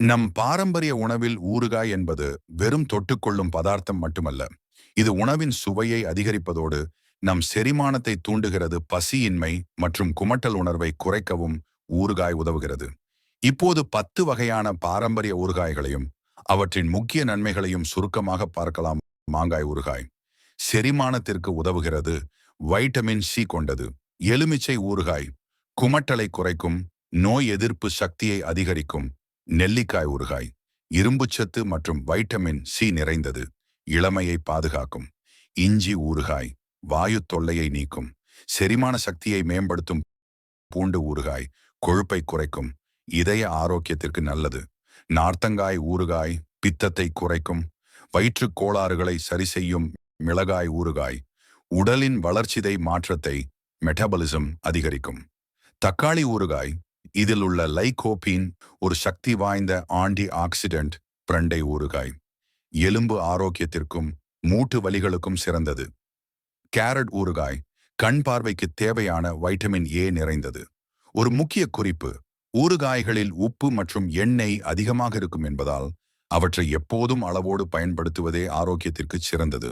நம் பாரம்பரிய உணவில் ஊறுகாய் என்பது வெறும் தொட்டுக்கொள்ளும் பதார்த்தம் மட்டுமல்ல. இது உணவின் சுவையை அதிகரிப்பதோடு நம் செரிமானத்தை தூண்டுகிறது, பசியின்மை மற்றும் குமட்டல் உணர்வை குறைக்கவும் ஊறுகாய் உதவுகிறது. இப்போது 10 வகையான பாரம்பரிய ஊறுகாய்களையும் அவற்றின் முக்கிய நன்மைகளையும் சுருக்கமாக பார்க்கலாம். மாங்காய் ஊறுகாய் செரிமானத்திற்கு உதவுகிறது, வைட்டமின் சி கொண்டது. எலுமிச்சை ஊறுகாய் குமட்டலை குறைக்கும், நோய் எதிர்ப்பு சக்தியை அதிகரிக்கும். நெல்லிக்காய் ஊறுகாய் இரும்புச்சத்து மற்றும் வைட்டமின் சி நிறைந்தது, இளமையை பாதுகாக்கும். இஞ்சி ஊறுகாய் வாயு தொல்லையை நீக்கும், செரிமான சக்தியை மேம்படுத்தும். பூண்டு ஊறுகாய் கொழுப்பை குறைக்கும், இதய ஆரோக்கியத்திற்கு நல்லது. நார்த்தங்காய் ஊறுகாய் பித்தத்தை குறைக்கும், வயிற்றுக் கோளாறுகளை சரி செய்யும். மிளகாய் ஊறுகாய் உடலின் வளர்ச்சிதை மாற்றத்தை, மெட்டபாலிசம் அதிகரிக்கும். தக்காளி ஊறுகாய் இதில் உள்ள லைகோபீன் ஒரு சக்தி வாய்ந்த ஆன்டி ஆக்சிடென்ட். பிரண்டை ஊறுகாய் எலும்பு ஆரோக்கியத்திற்கும் மூட்டு வலிகளுக்கும் சிறந்தது. கேரட் ஊறுகாய் கண் பார்வைக்கு தேவையான வைட்டமின் ஏ நிறைந்தது. ஒரு முக்கிய குறிப்பு: ஊறுகாய்களில் உப்பு மற்றும் எண்ணெய் அதிகமாக இருக்கும் என்பதால் அவற்றை எப்போதும் அளவோடு பயன்படுத்துவதே ஆரோக்கியத்திற்கு சிறந்தது.